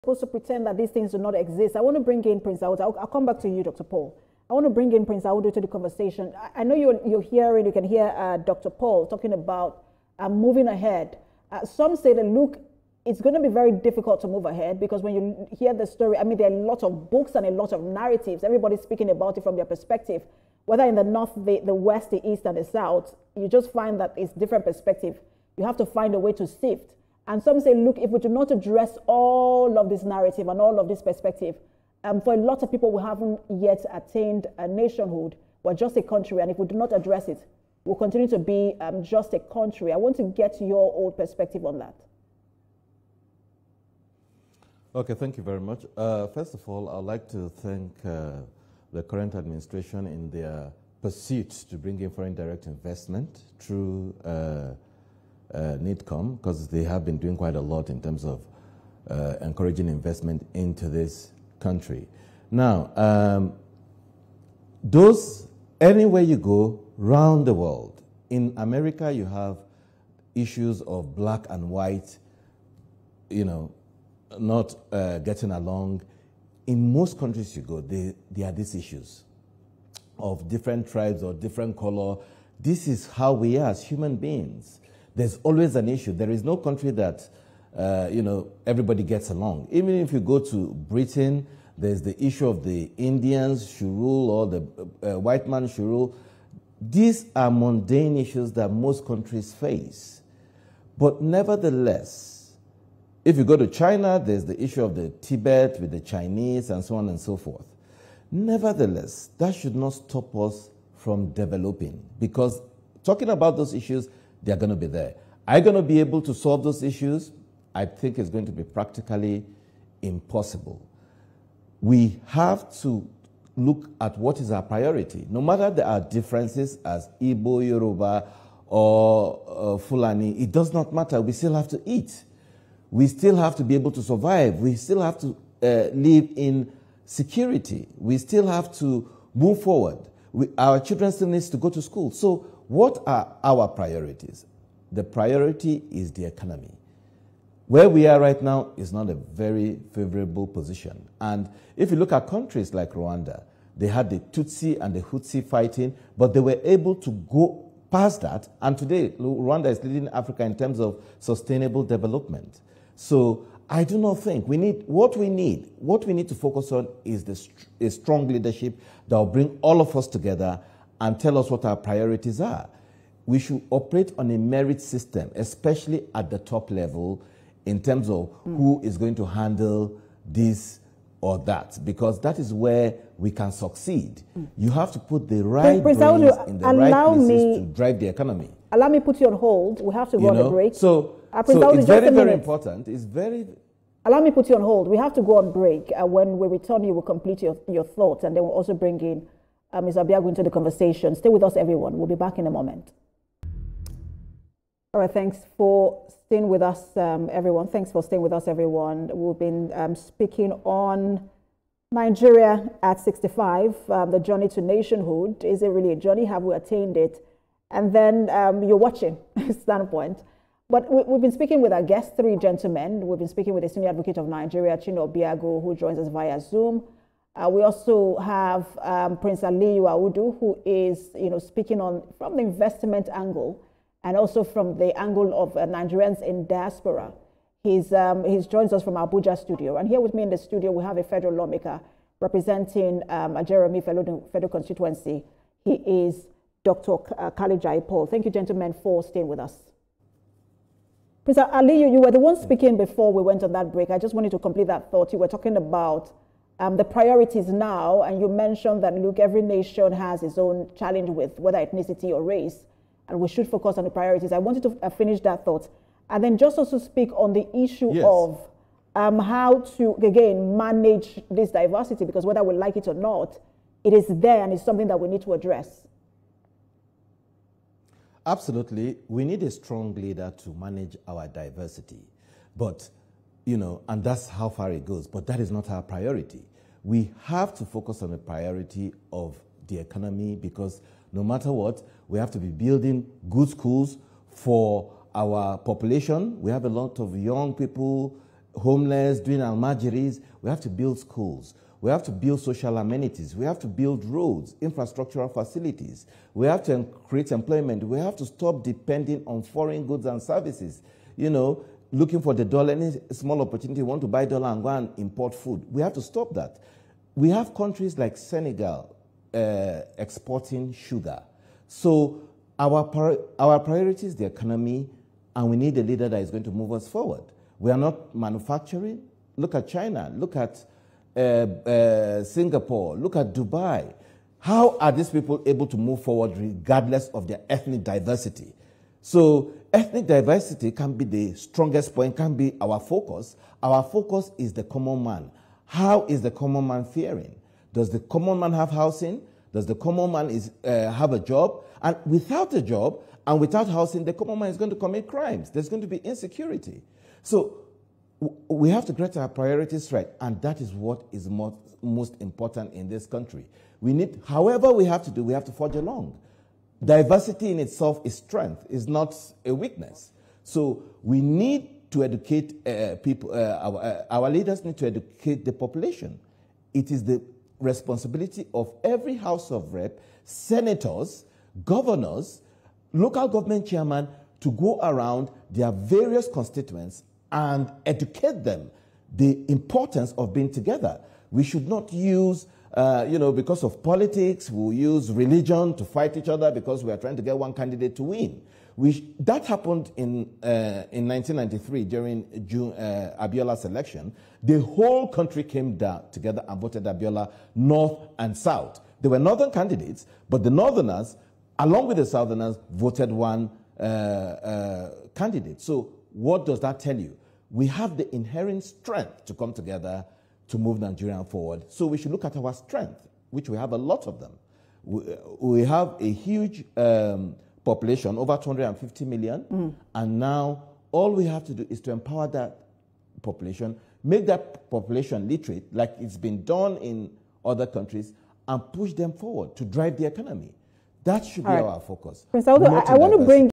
supposed to pretend that these things do not exist. I want to bring in Prince Audu. I'll come back to you, Dr. Paul. I want to bring in Prince Audu to the conversation. I know you're hearing, you can hear Dr. Paul talking about moving ahead. Some say that, look, it's going to be very difficult to move ahead because when you hear the story, I mean, there are a lot of books and a lot of narratives. Everybody's speaking about it from their perspective, whether in the north, the west, the east, and the south. You just find that it's different perspective. You have to find a way to sift. And some say, look, if we do not address all of this narrative and all of this perspective, for a lot of people who haven't yet attained a nationhood, we're just a country, and if we do not address it, we'll continue to be just a country. I want to get your old perspective on that. Okay, thank you very much. First of all, I'd like to thank the current administration in their pursuit to bring in foreign direct investment through NIDCOM, because they have been doing quite a lot in terms of encouraging investment into this country. Now, anywhere you go around the world, in America you have issues of black and white, not getting along. In most countries you go, there are these issues of different tribes or different color. This is how we are as human beings. There's always an issue. There is no country that, everybody gets along. Even if you go to Britain, there's the issue of the Indians should rule or the white man should rule. These are mundane issues that most countries face. But nevertheless, if you go to China, there's the issue of the Tibet with the Chinese and so on and so forth. Nevertheless, that should not stop us from developing, because talking about those issues, they're going to be there. Are you going to be able to solve those issues? I think it's going to be practically impossible. We have to look at what is our priority. No matter there are differences as Igbo, Yoruba, or Fulani, it does not matter. We still have to eat. We still have to be able to survive. We still have to live in security. We still have to move forward. Our children still need to go to school. So what are our priorities? The priority is the economy. Where we are right now is not a very favorable position. And if you look at countries like Rwanda, they had the Tutsi and the Hutsi fighting, but they were able to go past that. And today, Rwanda is leading Africa in terms of sustainable development. So I do not think what we need to focus on is a strong leadership that will bring all of us together and tell us what our priorities are. We should operate on a merit system, especially at the top level, in terms of who is going to handle this or that, because that is where we can succeed. You have to put the right brains in the right places to drive the economy. Allow me to put you on hold. We have to go on a break. So it's very, very important. It's very... Allow me to put you on hold. We have to go on break. When we return, you will complete your thoughts, and then we'll also bring in Ms. Abiago into the conversation. Stay with us, everyone. We'll be back in a moment. All right, thanks for staying with us, everyone. Thanks for staying with us, everyone. We've been speaking on Nigeria at 65, the journey to nationhood. Is it really a journey? Have we attained it? And then you're watching Standpoint. But we've been speaking with our guests, three gentlemen. We've been speaking with the Senior Advocate of Nigeria, Chinua Obiago, who joins us via Zoom. We also have Prince Aliyu Audu, who is speaking from the investment angle, and also from the angle of Nigerians in diaspora. He's joins us from Abuja studio. And here with me in the studio, we have a federal lawmaker representing Jeremy Federal Constituency. He is Dr. Khalid Paul. Thank you, gentlemen, for staying with us. Prince Aliyu, you were the one speaking before we went on that break. I just wanted to complete that thought. You were talking about the priorities now, and you mentioned that, look, every nation has its own challenge with whether ethnicity or race, and we should focus on the priorities. I wanted to finish that thought. And then just also speak on the issue of how to, again, manage this diversity, because whether we like it or not, it is there and it's something that we need to address. Absolutely. We need a strong leader to manage our diversity. But, and that's how far it goes. But that is not our priority. We have to focus on the priority of the economy, because no matter what, we have to be building good schools for our population. We have a lot of young people homeless, doing almajiris. We have to build schools. We have to build social amenities. We have to build roads, infrastructural facilities. We have to create employment. We have to stop depending on foreign goods and services. You know, looking for the dollar, any small opportunity, want to buy dollar and go and import food. We have to stop that. We have countries like Senegal exporting sugar. So our priority is the economy, and we need a leader that is going to move us forward. We are not manufacturing. Look at China. Look at Singapore. Look at Dubai. How are these people able to move forward regardless of their ethnic diversity? So ethnic diversity can be the strongest point, can be our focus. Our focus is the common man. How is the common man faring? Does the common man have housing? Does the common man have a job? And without a job and without housing, the common man is going to commit crimes. There's going to be insecurity. So we have to get our priorities right, and that is what is most important in this country. We need, however we have to do, we have to forge along. Diversity in itself is strength, is not a weakness. So we need to educate people, our leaders need to educate the population. It is the responsibility of every House of Rep, senators, governors, local government chairman to go around their various constituents and educate them the importance of being together. We should not use, because of politics, we'll use religion to fight each other because we are trying to get one candidate to win. That happened in 1993 during Abiola's election. The whole country came down together and voted Abiola, North and South. There were northern candidates, but the northerners, along with the southerners, voted one candidate. So what does that tell you? We have the inherent strength to come together to move Nigeria forward. So we should look at our strength, which we have a lot of them. We have a huge population, over 250 million, and now all we have to do is to empower that population, make that population literate, like it's been done in other countries, and push them forward to drive the economy. That should be our focus. Prince Audu, I want to bring